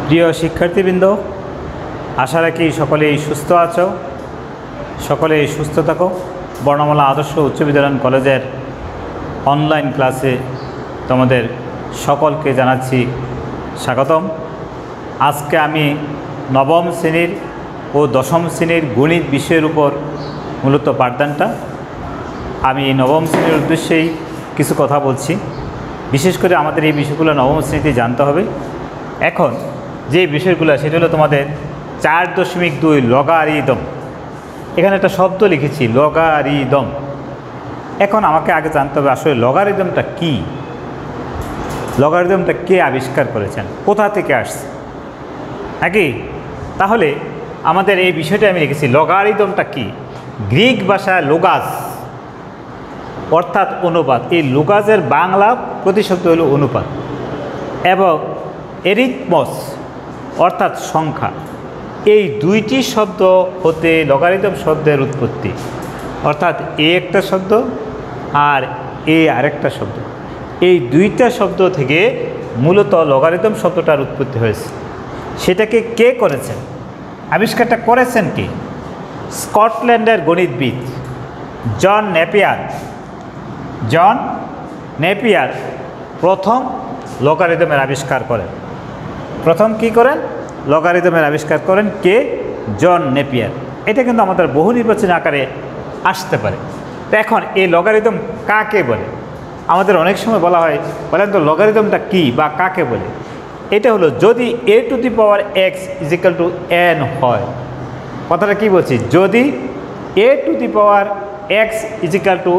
প্রিয় শিক্ষার্থীবৃন্দ, আশা রাখি সকলেই সুস্থ আছো, সকলেই সুস্থ থাকো। বর্ণমালা আদর্শ উচ্চ বিদ্যালয় কলেজের অনলাইন ক্লাসে তোমাদের সকলকে জানাচ্ছি স্বাগতম। আজকে আমি নবম শ্রেণীর ও দশম শ্রেণীর গণিত বিষয়ের উপর মূলত পাঠদানটা আমি নবম শ্রেণীর উদ্দেশ্যেই কিছু কথা বলছি। বিশেষ করে আমাদের এই বিষয়গুলো নবম শ্রেণীতে জানতে হবে। এখন যে বিষয়গুলো সেটা হলো তোমাদের 4.2 লগারিদম। এখানে একটা শব্দ লিখেছি লগারিদম। এখন আমাকে আগে জানতে হবে আসলে লগারিদমটা কি, লগারিদমটা কে আবিষ্কার করেছেন, কোথা থেকে আসছে নাকি। তাহলে আমাদের এই বিষয়টা আমি লিখেছি লগারিদমটা কি। গ্রিক ভাষায় লোগাস অর্থাৎ অনুপাত। এই লোগাসের বাংলা প্রতিশব্দ হলো অনুপাত, এবং এরিথমস অর্থাৎ সংখ্যা। এই দুইটি শব্দ হতে লগারিদম শব্দের উৎপত্তি, অর্থাৎ এ একটা শব্দ আর এ আরেকটা শব্দ। এই দুইটা শব্দ থেকে মূলত লগারিদম শব্দটার উৎপত্তি হয়েছে। সেটাকে কে করেছেন, আবিষ্কারটা করেছেন কি? স্কটল্যান্ডের গণিতবিদ জন নেপিয়ার। জন নেপিয়ার প্রথম লগারিদমের আবিষ্কার করেন। প্রথম কি করেন? লগারিদমের আবিষ্কার করেন কে? জন নেপিয়ার। এটা কিন্তু আমাদের বহু নির্বাচনী আকারে আসতে পারে। তো এখন এই লগারিদম কাকে বলে? আমাদের অনেক সময় বলা হয়, বলেন তো লগারিদমটা কি বা কাকে বলে? এটা হলো যদি a to the power x is equal to n হয়। কথাটা কি বলছি? যদি a to the power x is equal to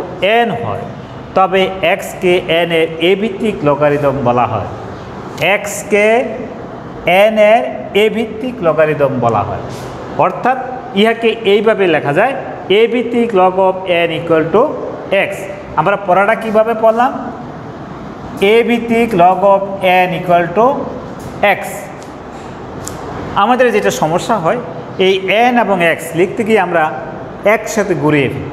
n হয়, তবে xকে n এর a ভিত্তিক লগারিদম বলা হয়। xকে n এর a ভিত্তিক লগারিদম বলা হয়। অর্থাৎ ইহাকে এইভাবে লেখা যায় a ভিত্তিক log of n equal to x। আমরা পড়াটা কীভাবে পড়লাম? a ভিত্তিক log of n equal to x। আমাদের যেটা সমস্যা হয়, এই n এবং x লিখতে গিয়ে আমরা একসাথে ঘুরিয়ে ফেলি,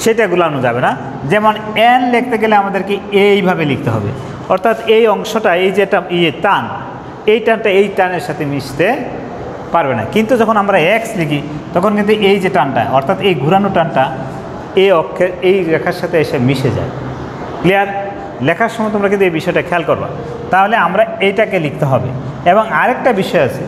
সেটা গুলানো যাবে না। যেমন n লিখতে গেলে আমাদেরকে এইভাবে লিখতে হবে, অর্থাৎ এই অংশটা, এই যেটা টান, এই টানটা এই টানের সাথে মিশতে পারবে না। কিন্তু যখন আমরা x লিখি তখন কিন্তু এই যে টানটা, অর্থাৎ এই ঘুরানো টানটা এই অক্ষের এই রেখার সাথে এসে মিশে যায়। ক্লিয়ার? লেখার সময় তোমরা কিন্তু এই বিষয়টা খেয়াল করবা। তাহলে আমরা এইটাকে লিখতে হবে। এবং আরেকটা বিষয় আছে,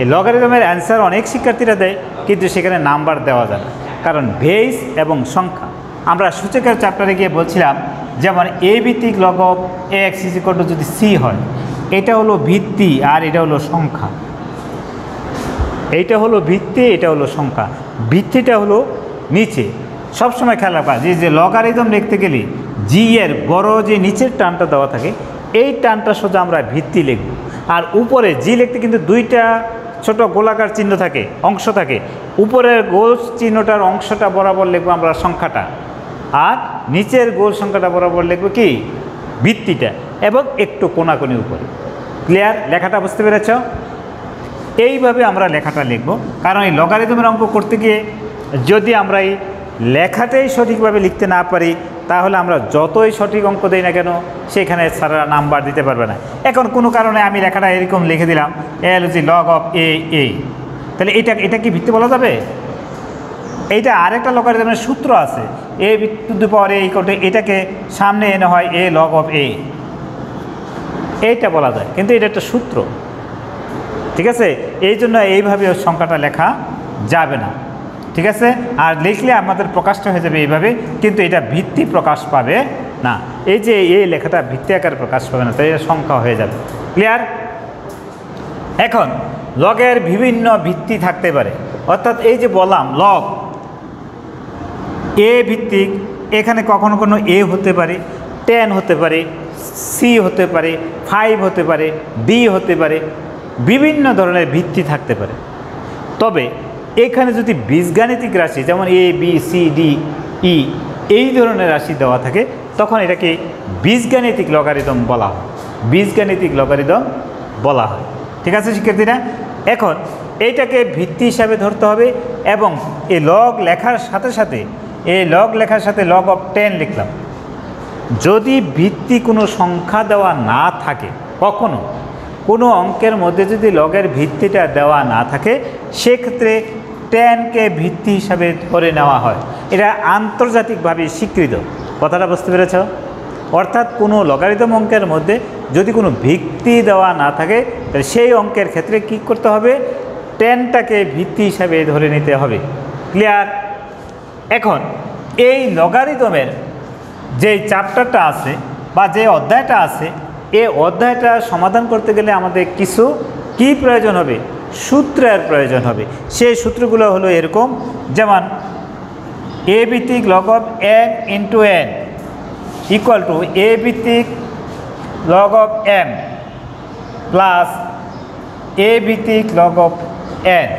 এই লগারিদমের অ্যান্সার অনেক শিক্ষার্থীরা দেয়, কিন্তু সেখানে নাম্বার দেওয়া যায় না, কারণ বেস এবং সংখ্যা। আমরা সূচকের চ্যাপ্টারে গিয়ে বলছিলাম, যেমন a ভিত্তিক log of x equal to যদি c হয়, এটা হলো ভিত্তি আর এটা হলো সংখ্যা। এইটা হলো ভিত্তি, এটা হলো সংখ্যা। ভিত্তিটা হলো নিচে। সবসময় খেয়াল রাখবা যে লগারিদম লিখতে গেলে জি এর বড় যে নিচের টানটা দেওয়া থাকে, এই টানটা সোজা আমরা ভিত্তি লিখব। আর উপরে জি লিখতে কিন্তু দুইটা ছোট গোলাকার চিহ্ন থাকে, অংশ থাকে। উপরের গোল চিহ্নটার অংশটা বরাবর লিখবো আমরা সংখ্যাটা, আর নিচের গোল সংখ্যাটা বরাবর লিখবো কি? ভিত্তিটা, এবং একটু কোনাকুনি উপরে। ক্লিয়ার? লেখাটা বুঝতে পেরেছ? এইভাবে আমরা লেখাটা লিখব। কারণ এই লগারিদমের অঙ্ক করতে গিয়ে যদি আমরা এই লেখাটাই সঠিকভাবে লিখতে না পারি, তাহলে আমরা যতই সঠিক অঙ্ক দেই না কেন, সেখানে সারা নাম্বার দিতে পারবে না। এখন কোনো কারণে আমি লেখাটা এরকম লিখে দিলাম এলজি লগ অফ এ, তাহলে এটা কি ভিত্তি বলা যাবে? এইটা আরেকটা লগারিদমের সূত্র আছে, a to the power a equal to, এটাকে সামনে এনে হয় a লগ অফ a, এইটা বলা যায়। কিন্তু এটা একটা সূত্র, ঠিক আছে? এই জন্য এইভাবে সংখ্যাটা লেখা যাবে না, ঠিক আছে? আর লিখলে আমাদের প্রকাশটা হয়ে যাবে এইভাবে, কিন্তু এটা ভিত্তি প্রকাশ পাবে না। এই যে এই লেখাটা ভিত্তি আকারে প্রকাশ পাবে না, তাই এটা সংখ্যা হয়ে যাবে। ক্লিয়ার? এখন লগের বিভিন্ন ভিত্তি থাকতে পারে, অর্থাৎ এই যে বললাম লগ এ ভিত্তিক, এখানে কখনো কোনো এ হতে পারে, 10 হতে পারে, সি হতে পারে, 5 হতে পারে, ডি হতে পারে, বিভিন্ন ধরনের ভিত্তি থাকতে পারে। তবে এখানে যদি বীজগাণিতিক রাশি যেমন A B C D E এই ধরনের রাশি দেওয়া থাকে, তখন এটাকে বীজগাণিতিক লগারিদম বলা হয়। বীজগাণিতিক লগারিদম বলা হয়। ঠিক আছে শিক্ষার্থীরা? এখন এইটাকে ভিত্তি হিসাবে ধরতে হবে, এবং এই লগ লেখার সাথে সাথে লগ অফ 10 লিখলাম। যদি ভিত্তি কোনো সংখ্যা দেওয়া না থাকে কখনো, কোনো অঙ্কের মধ্যে যদি লগের ভিত্তিটা দেওয়া না থাকে সেক্ষেত্রে ট্যানকে ভিত্তি হিসাবে ধরে নেওয়া হয়। এটা আন্তর্জাতিকভাবে স্বীকৃত। কথাটা বুঝতে পেরেছ? অর্থাৎ কোনো লগারিদম অঙ্কের মধ্যে যদি কোনো ভিত্তি দেওয়া না থাকে তাহলে সেই অঙ্কের ক্ষেত্রে কি করতে হবে? ট্যানটাকে ভিত্তি হিসাবে ধরে নিতে হবে। ক্লিয়ার? এখন এই লগারিদমের যে চ্যাপ্টারটা আছে বা যে অধ্যায়টা আছে এই অধ্যায়টা সমাধান করতে গেলে আমাদের কিছু কি প্রয়োজন হবে? সূত্রের প্রয়োজন হবে। সেই সূত্রগুলো হলো এরকম, যেমন এ ভিত্তিক log of n into n equal to a ভিত্তিক log of m plus a ভিত্তিক লগ অফ এন।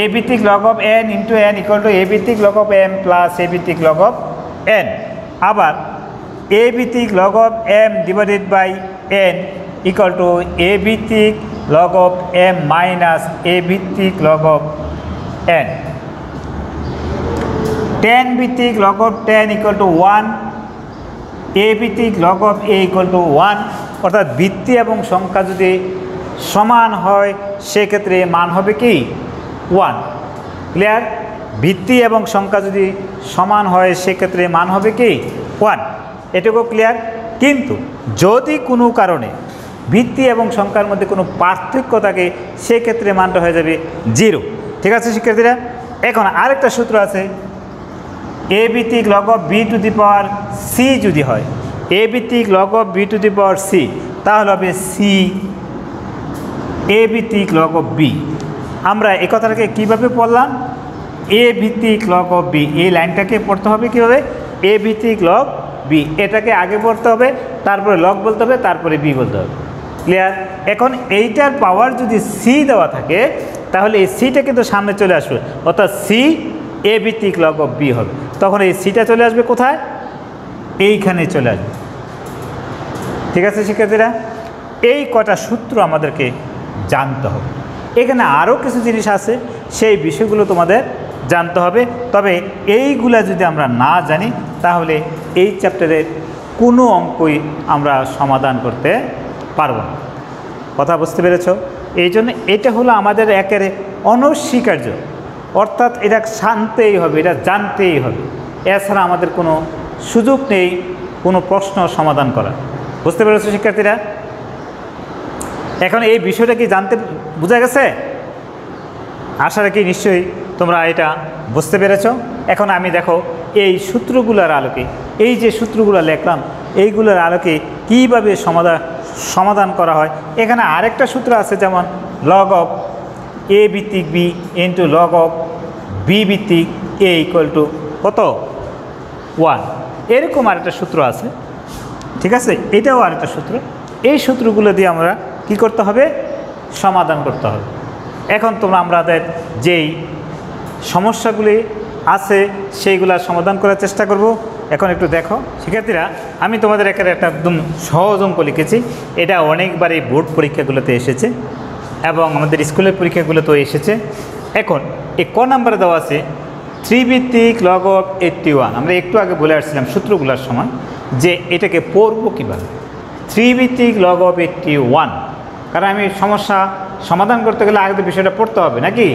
এ ভিত্তিক log of n into n equal to a ভিত্তিক log of m plus a ভিত্তিক log of n. আবার a ভিত্তিক log of m divided by n equal to a ভিত্তিক log of m minus a ভিত্তিক log of n. Ten ভিত্তিক log of ten equal to 1, এ ভিত্তিক log of A equal to 1। অর্থাৎ ভিত্তি এবং সংখ্যা যদি সমান হয় সেক্ষেত্রে মান হবে কি? 1। ক্লিয়ার? ভিত্তি এবং সংখ্যা যদি সমান হয় সেক্ষেত্রে মান হবে কি? 1। এটুকু ক্লিয়ার? কিন্তু যদি কোনো কারণে ভিত্তি এবং সংখ্যার মধ্যে কোনো পার্থক্য থাকে সেক্ষেত্রে মানটা হয়ে যাবে 0। ঠিক আছে শিক্ষার্থীরা? এখন আরেকটা সূত্র আছে, এ ভিত্তিক log of b to the power c যদি হয়, এ ভিত্তিক log of b to the power c, তাহলে হবে সি এ ভিত্তিক লগ অফ বি। আমরা এই কথাটাকে কীভাবে পড়লাম? এ ভিত্তিক লগ অফ বি, এই লাইনটাকে পড়তে হবে কীভাবে? এ ভিত্তিক লগ বি, এটাকে আগে পড়তে হবে, তারপরে লগ বলতে হবে, তারপরে বি বলতে হবে। ক্লিয়ার? এখন এইটার পাওয়ার যদি সি দেওয়া থাকে তাহলে এই সিটা কিন্তু সামনে চলে আসবে, অর্থাৎ সি এ ভিত্তিক লগ অফ বি হবে। তখন এই সিটা চলে আসবে কোথায়? এইখানে চলে আসবে। ঠিক আছে শিক্ষার্থীরা? এই কটা সূত্র আমাদেরকে জানতে হবে। এখানে আরও কিছু জিনিস আছে, সেই বিষয়গুলো তোমাদের জানতে হবে। তবে এইগুলা যদি আমরা না জানি তাহলে এই চ্যাপ্টারের কোনো অঙ্কই আমরা সমাধান করতে পারব না। কথা বুঝতে পেরেছ? এই জন্য এটা হলো আমাদের একেবারে অনস্বীকার্য, অর্থাৎ এটা জানতেই হবে, এটা জানতেই হবে। এছাড়া আমাদের কোনো সুযোগ নেই কোনো প্রশ্ন সমাধান করার। বুঝতে পেরেছ শিক্ষার্থীরা? এখন এই বিষয়টা কি জানতে বোঝা গেছে? আশা রাখি নিশ্চয়ই তোমরা এটা বুঝতে পেরেছ। এখন আমি দেখো এই সূত্রগুলোর আলোকে, এই যে সূত্রগুলো লিখলাম এইগুলোর আলোকে কীভাবে সমাধান করা হয়। এখানে আরেকটা সূত্র আছে, যেমন লগ অফ এ ভিত্তিক b into log of b ভিত্তিক এ ইকুয়াল টু কত? 1। এরকম আরেকটা সূত্র আছে। ঠিক আছে? এটাও আরেকটা সূত্র। এই সূত্রগুলো দিয়ে আমরা কি করতে হবে? সমাধান করতে হবে। এখন তোমরা আমাদের যেই সমস্যাগুলি আছে সেইগুলো সমাধান করার চেষ্টা করব। এখন একটু দেখো শিক্ষার্থীরা, আমি তোমাদের একটা একদম সহজ অঙ্ক লিখেছি। এটা অনেকবারই বোর্ড পরীক্ষাগুলোতে এসেছে এবং আমাদের স্কুলের পরীক্ষাগুলোতেও এসেছে। এখন এই ক নাম্বারে দেওয়া আছে 3 ভিত্তিক লগ অফ 81। আমরা একটু আগে বলে আসছিলাম সূত্রগুলোর সময় যে এটাকে পড়ব কীভাবে। 3 ভিত্তিক লগ অফ 81, কারণ আমি সমস্যা সমাধান করতে গেলে আগে তো বিষয়টা পড়তে হবে নাকি।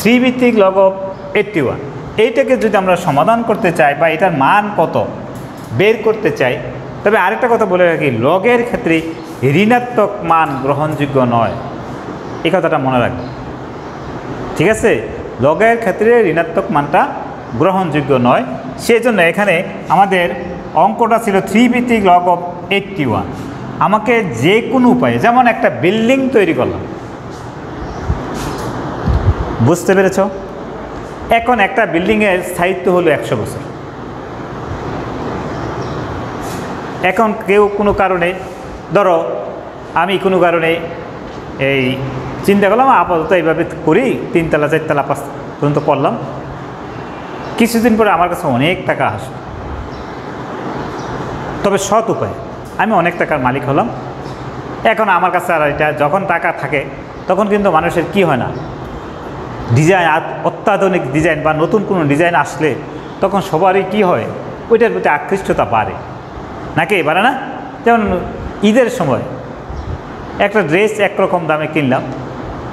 3 ভিত্তিক লগ অফ 81, এইটাকে যদি আমরা সমাধান করতে চাই বা এটার মান কত বের করতে চাই, তবে আরেকটা কথা বলে রাখি, লগের ক্ষেত্রে ঋণাত্মক মান গ্রহণযোগ্য নয়। এই কথাটা মনে রাখবে। ঠিক আছে? লগের ক্ষেত্রে ঋণাত্মক মানটা গ্রহণযোগ্য নয়। সেজন্য এখানে আমাদের অঙ্কটা ছিল 3 ভিত্তিক লগ অফ 81। আমাকে যে কোনো উপায়ে, যেমন একটা বিল্ডিং তৈরি করলাম, বুঝতে পেরেছ? এখন একটা বিল্ডিংয়ের স্থায়িত্ব হলো 100 বছর। এখন কেউ কোনো কারণে, ধরো আমি কোনো কারণে এই চিন্তা করলাম আপাতত এইভাবে করি, 3 তলা 4 তলা 5 পর্যন্ত করলাম। কিছুদিন পরে আমার কাছে অনেক টাকা আসবে, তবে সৎ উপায় আমি অনেক টাকার মালিক হলাম। এখন আমার কাছে আর এটা যখন টাকা থাকে তখন কিন্তু মানুষের কি হয় না, ডিজাইন, অত্যাধুনিক ডিজাইন বা নতুন কোনো ডিজাইন আসলে তখন সবারই কি হয়, ওইটার প্রতি আকৃষ্টতা বাড়ে নাকি বাড়ে না? যেমন ঈদের সময় একটা ড্রেস একরকম দামে কিনলাম,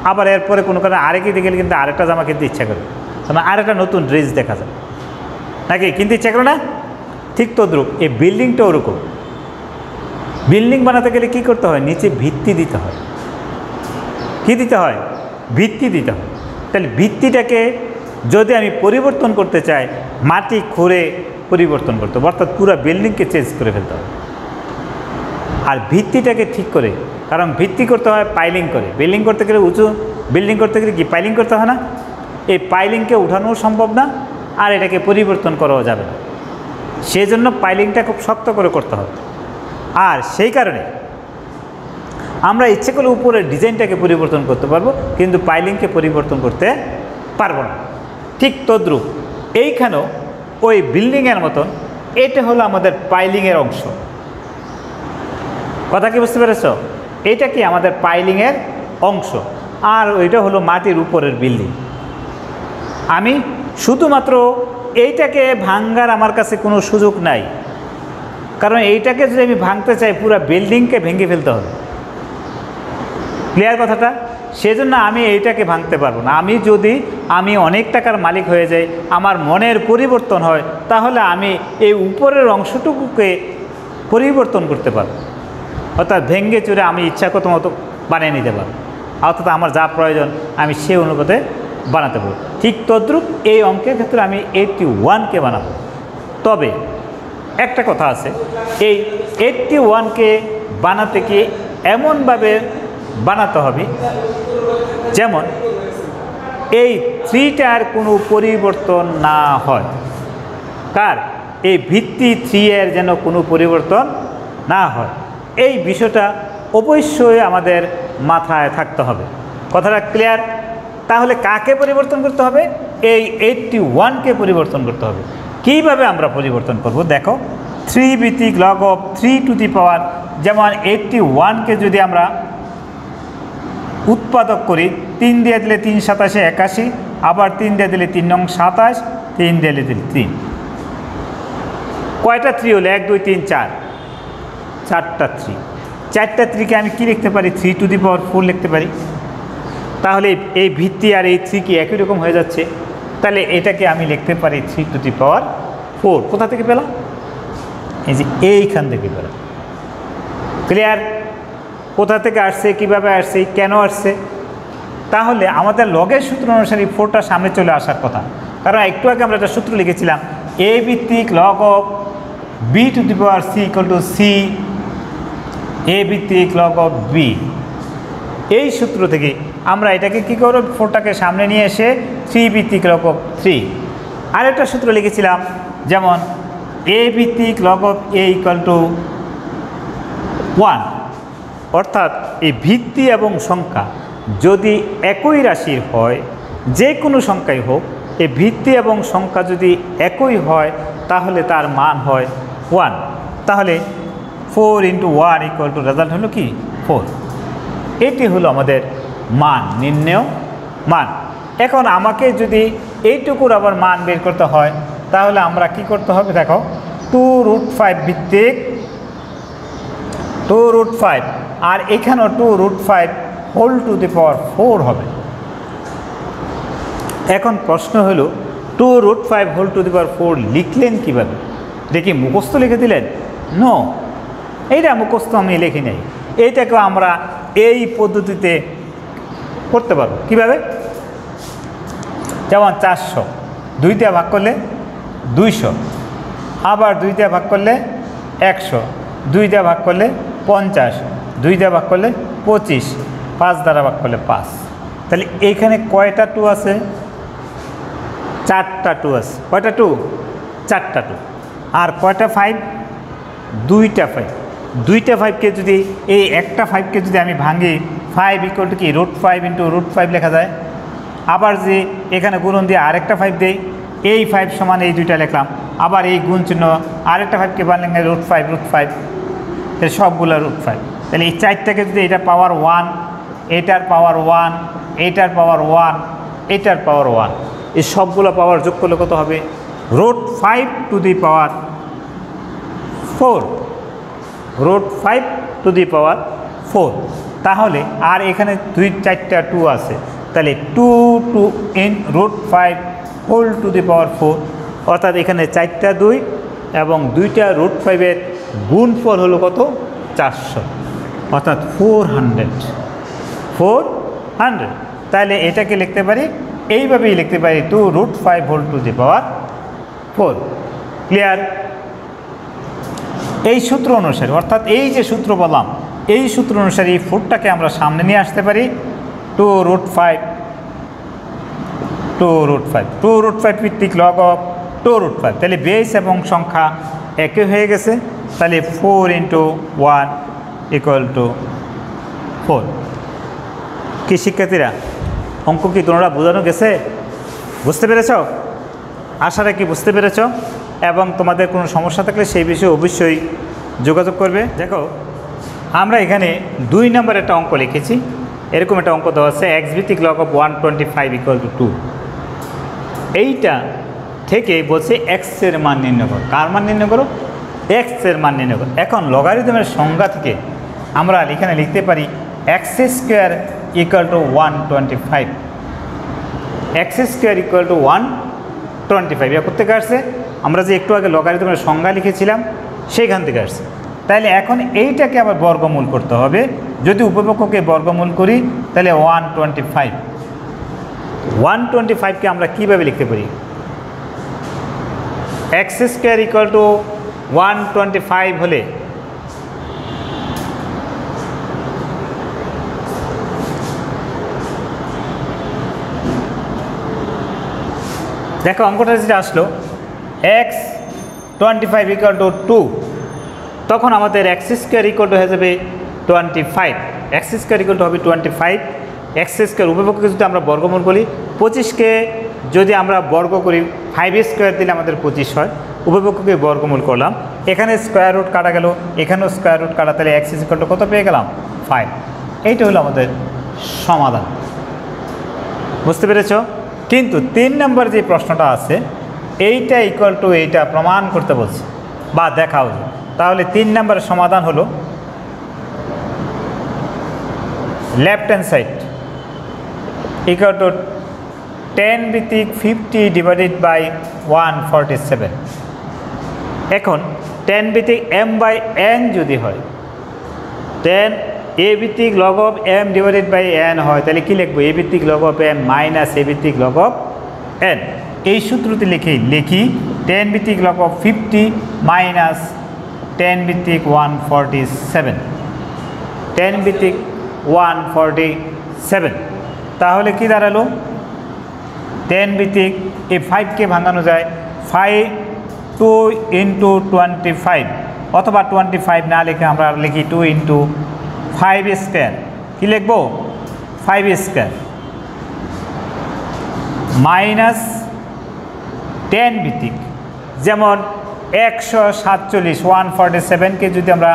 আবার এরপরে কোনো কারণে আরেক কিনতে গেলে কিন্তু আরেকটা জামা কিনতে ইচ্ছা করে, মানে আরেকটা নতুন ড্রেস দেখা যায়, নাকি কিনতে ইচ্ছা করে না? ঠিক তদ্রূপ এই বিল্ডিংটা ওরকম। বিল্ডিং বানাতে গেলে কী করতে হয়? নিচে ভিত্তি দিতে হয়। কী দিতে হয়? ভিত্তি দিতে হয়। তাহলে ভিত্তিটাকে যদি আমি পরিবর্তন করতে চাই, মাটি খুঁড়ে পরিবর্তন করতে হবে, অর্থাৎ পুরো বিল্ডিংকে চেঞ্জ করে ফেলতে হবে। আর ভিত্তিটাকে ঠিক করে, কারণ ভিত্তি করতে হয় পাইলিং করে, বিল্ডিং করতে গেলে উঁচু বিল্ডিং করতে গেলে কি পাইলিং করতে হয় না? এই পাইলিংকে উঠানোও সম্ভব না, আর এটাকে পরিবর্তন করাও যাবে না। সেই জন্য পাইলিংটা খুব শক্ত করে করতে হবে। আর সেই কারণে আমরা ইচ্ছে করলে উপরের ডিজাইনটাকে পরিবর্তন করতে পারবো, কিন্তু পাইলিংকে পরিবর্তন করতে পারবো না। ঠিক তদ্রূপ এইখানেও ওই বিল্ডিংয়ের মতন এটা হলো আমাদের পাইলিংয়ের অংশ। কথা কি বুঝতে পেরেছ? এটা কি আমাদের পাইলিংয়ের অংশ, আর ওইটা হলো মাটির উপরের বিল্ডিং। আমি শুধুমাত্র এইটাকে ভাঙ্গার আমার কাছে কোনো সুযোগ নাই, কারণ এইটাকে যদি আমি ভাঙতে চাই পুরো বিল্ডিংকে ভেঙে ফেলতে হবে। ক্লিয়ার কথাটা? সেজন্য আমি এইটাকে ভাঙতে পারবো না। আমি অনেক টাকার মালিক হয়ে যাই, আমার মনের পরিবর্তন হয়, তাহলে আমি এই উপরের অংশটুকুকে পরিবর্তন করতে পারবো, অর্থাৎ ভেঙে চুরে আমি ইচ্ছাকত মতো বানিয়ে নিতে পারবো, অর্থাৎ আমার যা প্রয়োজন আমি সে অনুপাতে বানাতে পারবো। ঠিক তদ্রূপ এই অঙ্কের ক্ষেত্রে আমি 81কে বানাবো। তবে একটা কথা আছে, এই 81কে বানাতে গিয়ে এমনভাবে বানাতে হবে যেমন এই 3টার কোনো পরিবর্তন না হয়। কার? এই ভিত্তি 3 যেন কোনো পরিবর্তন না হয়, এই বিষয়টা অবশ্যই আমাদের মাথায় থাকতে হবে। কথাটা ক্লিয়ার? তাহলে কাকে পরিবর্তন করতে হবে? এই 81কে পরিবর্তন করতে হবে। কীভাবে আমরা পরিবর্তন করব? দেখো, 3 ভিত্তিক লগ অফ 3 টু দি পাওয়ার, যেমন 81কে যদি আমরা উৎপাদক করি, 3 দিয়ে দিলে 3 সাতাশে 81, আবার 3 দিয়ে দিলে 3 নং 27, 3 দিয়ে দিলে 3, কয়টা 3 হলো? 1 2 3 4, 4টা 3। 4টা 3কে আমি কি লিখতে পারি? 3 টু দি পাওয়ার 4 লিখতে পারি। তাহলে এই ভিত্তি আর এই 3 কি একই রকম হয়ে যাচ্ছে, তাহলে এটাকে আমি লিখতে পারি 3 টু দি পাওয়ার 4। কোথা থেকে পেলাম? এই যে এইখান থেকে পেলাম। ক্লিয়ার? কোথা থেকে আসছে, কিভাবে আসছে, কেন আসছে? তাহলে আমাদের লগের সূত্র অনুসারে 4টা সামনে চলে আসার কথা, কারণ একটু আগে আমরা একটা সূত্র লিখেছিলাম, এ ভিত্তিক log of b to the power c equal to c a ভিত্তিক লগ অফ বি। এই সূত্র থেকে আমরা এটাকে কী করব? 4টাকে সামনে নিয়ে এসে 3 ভিত্তিক লগ অফ 3। আরেকটা সূত্র লিখেছিলাম, যেমন এ ভিত্তিক log of A equal to 1, অর্থাৎ এই ভিত্তি এবং সংখ্যা যদি একই রাশির হয়, যে কোনো সংখ্যাই হোক, এই ভিত্তি এবং সংখ্যা যদি একই হয় তাহলে তার মান হয় 1। তাহলে 4 × 1 ইকুয়াল টু রেজাল্ট হলো কি? 4। এটি হলো আমাদের মান, নির্ণেয় মান। এখন আমাকে যদি এইটুকুর আবার মান বের করতে হয়, তাহলে আমরা কি করতে হবে? দেখো, 2√5 ভিত্তিক 2√5, আর এখানেও 2√5 হোল টু দি পাওয়ার 4 হবে। এখন প্রশ্ন হলো, 2√5 হোল টু দি পাওয়ার 4 লিখলেন কীভাবে? দেখি মুখস্থ লিখে দিলেন? নো, এইটা মুখস্থ আমি লিখি নাই। এইটাকে আমরা এই পদ্ধতিতে করতে পারবো। কীভাবে? যেমন 400 2 দিয়ে ভাগ করলে 200, আবার 2 দিয়ে ভাগ করলে 100, 2 দিয়ে ভাগ করলে 50, 2 দিয়ে ভাগ করলে 25, 5 দ্বারা ভাগ করলে 5। তাহলে এইখানে কয়টা 2 আছে? 4টা 2 আছে। কয়টা 2? 4টা 2। আর কয়টা 5? 2টা 5। 2টা 5কে যদি এই একটা 5কে যদি আমি ভাঙি, 5 ইকুয়াল টু কি? √5 × √5 লেখা যায়। আবার যে এখানে গুণন দিয়ে আরেকটা 5 দেই, এই 5 সমান এই 2টা লিখলাম, আবার এই গুণ চিহ্ন আরেকটা 5কে বানলে √5, তাহলে সবগুলো √5। তাহলে এই 4টাকে যদি এটা পাওয়ার 1, এটার পাওয়ার 1, এটার পাওয়ার 1, এটার পাওয়ার 1, এই সবগুলো পাওয়ার যোগ করলে কত হবে? √5 two the power 4, √5 two the power 4। তাহলে আর এখানে 2-4টা 2 আছে, তাহলে 2 to in √5 whole to the power 4, অর্থাৎ এখানে 4টা 2 এবং 2টা √5-এর গুণফল হলো কত? 400, অর্থাৎ 400। তাহলে এটাকে লিখতে পারি এইভাবেই লিখতে পারি 2√5 whole to the power 4। Clear? এই সূত্র অনুসারে, অর্থাৎ এই যে সূত্র বললাম, এই সূত্র অনুসারে এই 4টাকে আমরা সামনে নিয়ে আসতে পারি 2√5 ভিত্তিক লগ অফ 2√5, তাহলে বেস এবং সংখ্যা একই হয়ে গেছে, তাহলে 4 × 1 = 4। কি শিক্ষার্থীরা, অঙ্ক কি তোমরা বোঝানো গেছে? বুঝতে পেরেছ? আশা রাখি বুঝতে পেরেছ। এবং তোমাদের কোনো সমস্যা থাকলে সেই বিষয়ে অবশ্যই যোগাযোগ করবে। দেখো, আমরা এখানে 2 নম্বর একটা অঙ্ক লিখেছি। এরকম একটা অঙ্ক দেওয়া আছে, এক্স ভিত্তিক লগ অফ 125 = 2। এইটা থেকে বলছে এক্সের মান নির্ণয় করো। কার মান নির্ণয় করো? এক্সের মান নির্ণয় করো। এখন লগারিদমের সংজ্ঞা থেকে আমরা এখানে লিখতে পারি x² = 125। x² = 125 এটা কোথা থেকে আসছে? আমরা যে একটু আগে লগারিদমের সংজ্ঞা লিখেছিলাম সেইখান থেকে আসছে। তাহলে এখন এইটাকে আবার বর্গমূল করতে হবে। যদি উপপক্ষকে বর্গমূল করি তাহলে 125কে আমরা কীভাবে লিখতে পারি? x² = 125 হলে দেখো অঙ্কটা যেটা আসলো x 25 = 2, তখন আমাদের x² হয়ে যাবে 25। x² হবে 25। x² উপপক্ষকে যদি আমরা বর্গমূল করি, 25কে যদি আমরা বর্গ করি 5² দিলে আমাদের 25 হয়। উপপক্ষকে বর্গমূল করলাম, এখানে স্কোয়ার রুট কাটা গেল, এখানেও স্কোয়ার রুট কাটা, তাহলে x = কত পেয়ে গেলাম? 5। এইটা হলো আমাদের সমাধান। বুঝতে পেরেছ? কিন্তু 3 নম্বর যে প্রশ্নটা আছে, এইটা ইকুয়াল টু এইটা প্রমাণ করতে বলছে বা দেখাও। তাহলে 3 নম্বরের সমাধান হলো left hand side equal to 10 ভিত্তিক 50 / 147। এখন 10 ভিত্তিক m/n যদি হয়, 10 a ভিত্তিক লগ অফ m / n হয়, তাহলে কি লিখবো? a ভিত্তিক log of m minus a ভিত্তিক লগ অফ n। এই সূত্রটি লিখি 10 ভিত্তিক লগ অফ 50 মাইনাস 10 ভিত্তিক 147, 10 ভিত্তিক 147। তাহলে কি দাঁড়ালো? 10 ভিত্তিক এই 5কে ভাঙানো যায় 2 × 25, অথবা 25 না লিখে আমরা লিখি 2 × 5²। কি লিখবো? 5² মাইনাস 10 ভিত্তিক, যেমন 147 147কে যদি আমরা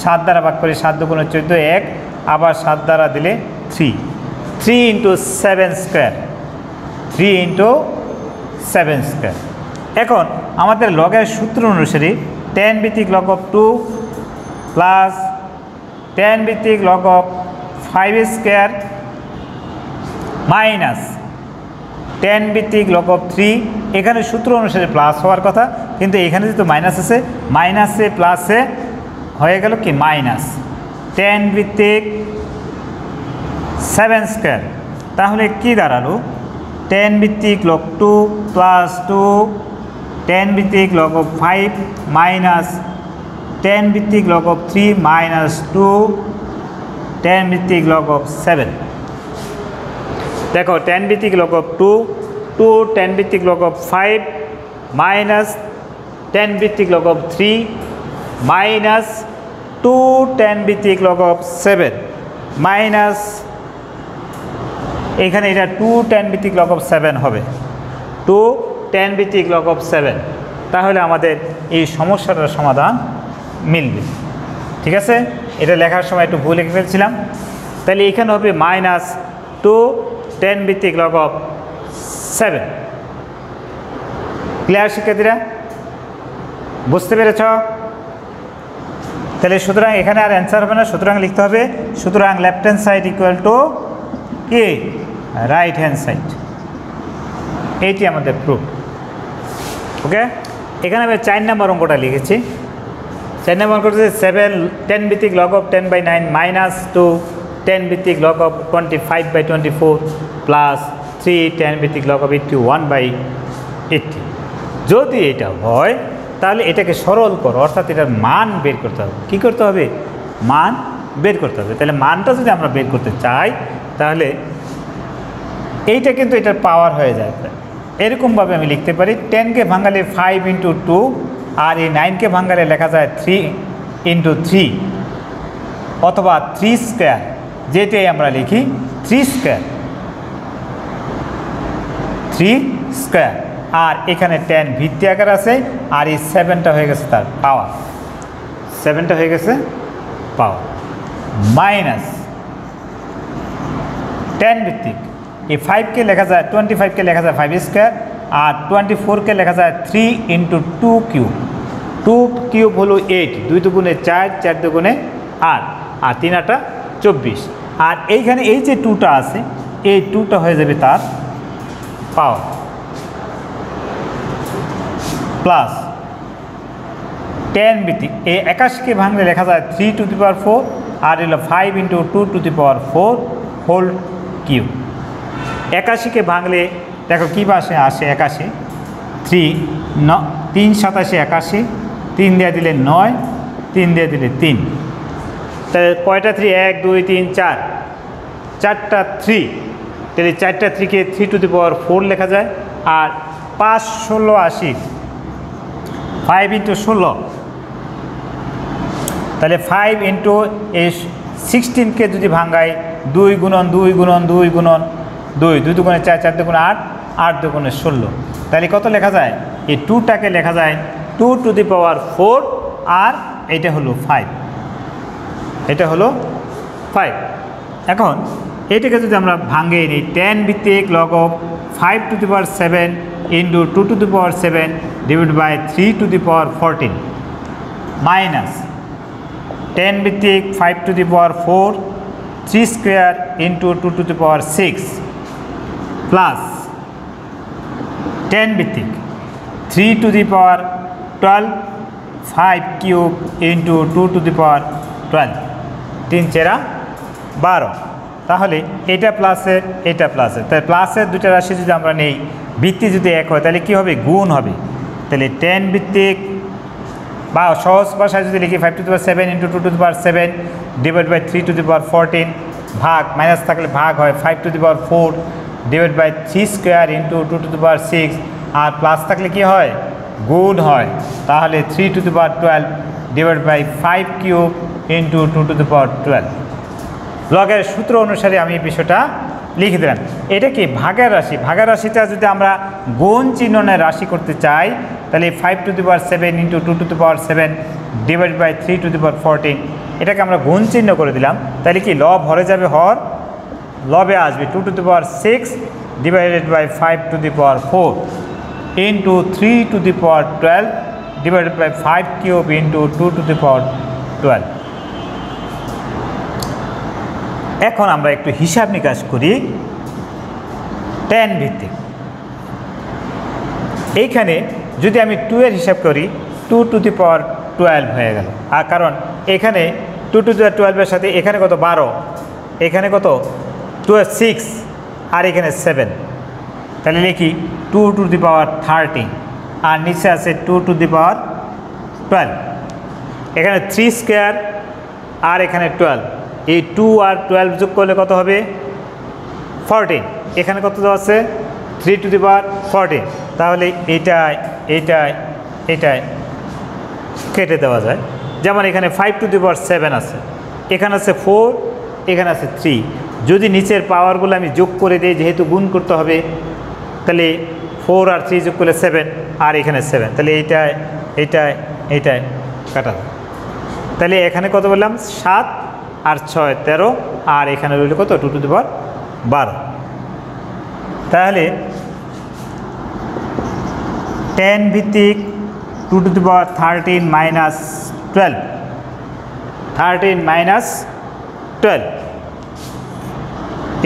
7 দ্বারা ভাগ করি, 7 × 14 1, আবার 7 দ্বারা দিলে 3 × 7², 3 × 7²। এখন আমাদের লগের সূত্র অনুসারে 10 ভিত্তিক লগ অফ 2 প্লাস 10 ভিত্তিক লগ অফ 5² মাইনাস 10 ভিত্তিক লগ অফ 3, এখানে সূত্র অনুসারে প্লাস হওয়ার কথা, কিন্তু এখানে যেহেতু মাইনাস আছে, মাইনাসে প্লাসে হয়ে গেল কি মাইনাস 10 ভিত্তিক 7²। তাহলে কি দাঁড়ালো? 10 ভিত্তিক লগ 2 প্লাস 2, 10 ভিত্তিক লগ অফ 5 মাইনাস 10 ভিত্তিক লগ অফ 3 মাইনাস 2, 10 ভিত্তিক লগ অফ 7। দেখো 10 ভিত্তিক লগ অফ 2, 10 ভিত্তিক লগ অফ 5 মাইনাস 10 ভিত্তিক লগ অফ 3 মাইনাস 10 ভিত্তিক লগ অফ 7 মাইনাস, এখানে এটা 10 ভিত্তিক লগ অফ 7 হবে, 10 ভিত্তিক লগ অফ 7। তাহলে আমাদের এই সমস্যাটার সমাধান মিলবে। ঠিক আছে? এটা লেখার সময় একটু ভুল লিখে ফেলছিলাম। তাহলে এখানে হবে মাইনাস 10 ভিত্তিক লগ অফ 7। ক্লিয়ার শিক্ষার্থীরা? বুঝতে পেরেছ? তাহলে সুতরাং এখানে আর অ্যান্সার হবে না, সুতরাং লিখতে হবে সুতরাং left hand side equal to কি রাইট হ্যান্ড সাইড। এইটি আমাদের প্রুফ। ওকে, এখানে আমি 4 নম্বর অঙ্কটা লিখেছি। 4 নম্বর অঙ্ক হচ্ছে 7 10 ভিত্তিক লগ অফ 10/9 মাইনাস 2 10 ভিত্তিক লগ অফ 25/24 প্লাস 3 10 ভিত্তিক লগ অফ 81/80। যদি এটা হয় তাহলে এটাকে সরল করো, অর্থাৎ এটার মান বের করতে হবে। কী করতে হবে? মান বের করতে হবে। তাহলে মানটা যদি আমরা বের করতে চাই তাহলে এইটা কিন্তু এটার পাওয়ার হয়ে যায়। এরকমভাবে আমি লিখতে পারি 10কে ভাঙালে 5 × 2 আর এই 9কে ভাঙালে লেখা যায় 3 × 3 অথবা 3 স্কোয়ার, যেটাই আমরা লিখি 3 স্কোয়ার। আর এখানে 10 ভিত্তি আকার আছে আর এই 7টা হয়ে গেছে তার পাওয়ার, 7টা হয়ে গেছে পাওয়ার মাইনাস 10 ভিত্তিক এই 5কে লেখা যায় 25কে লেখা যায় 5 স্কোয়ার আর 24কে লেখা যায় 3 × 2 কিউব। 2 কিউব হলো 8, 2 দুগুণে 4, 4 দুগুণে 8 আর 3 8 24। আর এইখানে এই যে 2টা আছে এই 2টা হয়ে যাবে তার পাওয়ার প্লাস 10 ভিত্তিক এই 81কে ভাঙলে লেখা যায় 3⁴ আর এলো 5 × 2⁴ হোল কিউব। 81কে ভাঙলে দেখো কী পাশে আসে 81, 3 7 81, 3 দিয়ে দিলে 9, 3 দিয়ে দিলে 3, তাহলে কয়টা 3? 1 2 3 4, 4টা 3, তাহলে 4টা 3কে 3⁴ লেখা যায়। আর 5 16 80, 5 × 16, তাহলে 5 × এই 16কে যদি ভাঙাই 2 × 2 × 2 × 2, 2 দুগুণে 4, 4 দুগুণে 8, 8 দুগুণে 16, তাহলে কত লেখা যায়? এই 2টাকে লেখা যায় 2⁴ আর এটা হলো 5, এটা হলো 5। এখন এটাকে যদি আমরা ভাঙে নিই 10 ভিত্তিক log of 5⁷ × 2⁷ divided by 3⁴ minus 10 ভিত্তিক 5⁴ 3 স্কোয়ার × 2⁶ প্লাস 10 ভিত্তিক 3⁴ 12 5 কিউব × 2⁴ 12, 3 4 12। তাহলে এটা প্লাসের এটা প্লাসের, তাই প্লাসের দুইটা রাশি যদি আমরা নেই ভিত্তি যদি এক হয় তাহলে কী হবে? গুণ হবে। তাহলে 10 ভিত্তিক বা সহজ ভাষায় যদি লিখি 5⁷ × 2⁷ ডিভাইড বাই 3⁴ ভাগ মাইনাস থাকলে ভাগ হয় 5⁴ ডিভাইড বাই 3 স্কোয়ার × 2⁶ আর প্লাস থাকলে কি হয়? গুণ হয়। তাহলে 3⁴ ডিভাইড বাই 5 কিউব × 2⁴। লগের সূত্র অনুসারে আমি এই বিষয়টা লিখে দিলাম। এটা কি ভাগের রাশি, ভাগের রাশিটা যদি আমরা গুণ চিহ্নের রাশি করতে চাই তাহলে 5⁷ × 2⁷ ডিভাইড বাই 3⁴ এটাকে আমরা গুণ চিহ্ন করে দিলাম। তাহলে কি লব হরে যাবে হর, লবে আসবে 2⁶ divided by 5⁴ × 3⁴ divided by 5 cube × 2⁴। এখন আমরা একটু হিসাব নিকাশ করি 10 ভিত্তিক। এইখানে যদি আমি 2 এর হিসাব করি 2⁴ হয়ে গেল। আর কারণ এখানে 2⁴ এর সাথে এখানে কত 12, এখানে কত 6 আর এখানে 7, তাহলে লিখি 2⁻30 আর নিচে আছে 2⁻12। এখানে 3 স্কোয়ার আর এখানে 12, এই 2 আর 12 যোগ করলে কত হবে? 14। এখানে কত আছে? 3⁻14। তাহলে এইটাই এইটাই এইটাই কেটে দেওয়া যায়। যেমন এখানে 5⁷ আছে, এখানে আছে 4, এখানে আছে 3। যদি নিচের পাওয়ারগুলো আমি যোগ করে দিই, যেহেতু গুণ করতে হবে, তাহলে 4 আর 3 যোগ করলে 7 আর এখানে 7, তাহলে এইটাই এইটাই এইটাই কাটা যায়। তাহলে এখানে কত বললাম? 7 আর 6 13 আর এখানে রইল কত? 2⁻12। তাহলে 10 ভিত্তিক 2⁻13 - 12 13 মাইনাস 12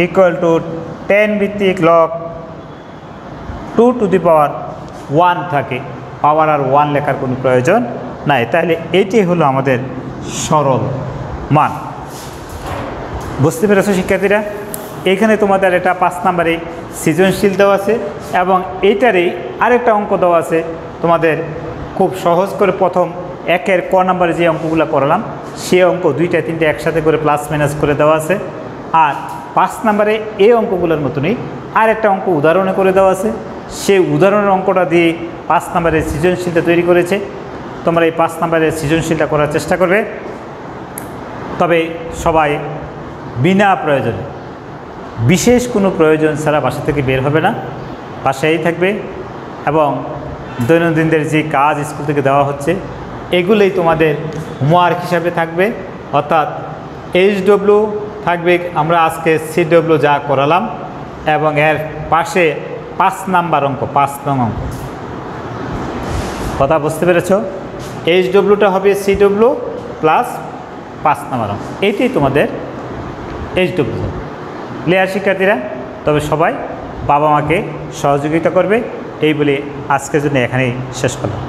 ইকুয়াল টু 10 ভিত্তিক লগ 2 টু দি পাওয়ার 1 থাকে, পাওয়ার আর 1 লেখার কোনো প্রয়োজন নাই। তাহলে এটি হলো আমাদের সরল মান। বুঝতে পেরেছো শিক্ষার্থীরা? এখানে তোমাদের এটা 5 নম্বরে সৃজনশীল দেওয়া আছে এবং এইটারই আরেকটা অঙ্ক দেওয়া আছে তোমাদের খুব সহজ করে। প্রথম 1-এর ক নম্বরে যে অঙ্কগুলো করালাম সে অঙ্ক 2টা 3টে একসাথে করে প্লাস মাইনাস করে দেওয়া আছে। আর 5 নম্বরে এই অঙ্কগুলোর মতনই আরেকটা অঙ্ক উদাহরণে করে দেওয়া আছে। সেই উদাহরণের অঙ্কটা দিয়ে 5 নম্বরের সৃজনশীলটা তৈরি করেছে। তোমরা এই 5 নম্বরের সৃজনশীলটা করার চেষ্টা করবে। তবে সবাই বিনা প্রয়োজনে, বিশেষ কোনো প্রয়োজন ছাড়া বাসা থেকে বের হবে না, বাসায়ই থাকবে এবং দৈনন্দিনদের যে কাজ স্কুল থেকে দেওয়া হচ্ছে এগুলোই তোমাদের হোমওয়ার্ক হিসাবে থাকবে। অর্থাৎ HW থাকবে, আমরা আজকে CW যা করালাম, এবং এর পাশে 5 নাম্বার অঙ্ক, 5 নং অঙ্ক। কথা বুঝতে পেরেছ? HWটা হবে CW প্লাস 5 নাম্বার অঙ্ক, এইটাই তোমাদের HW। ক্লিয়ার শিক্ষার্থীরা? তবে সবাই বাবা মাকে সহযোগিতা করবে এই বলে আজকের জন্য এখানেই শেষ করলাম।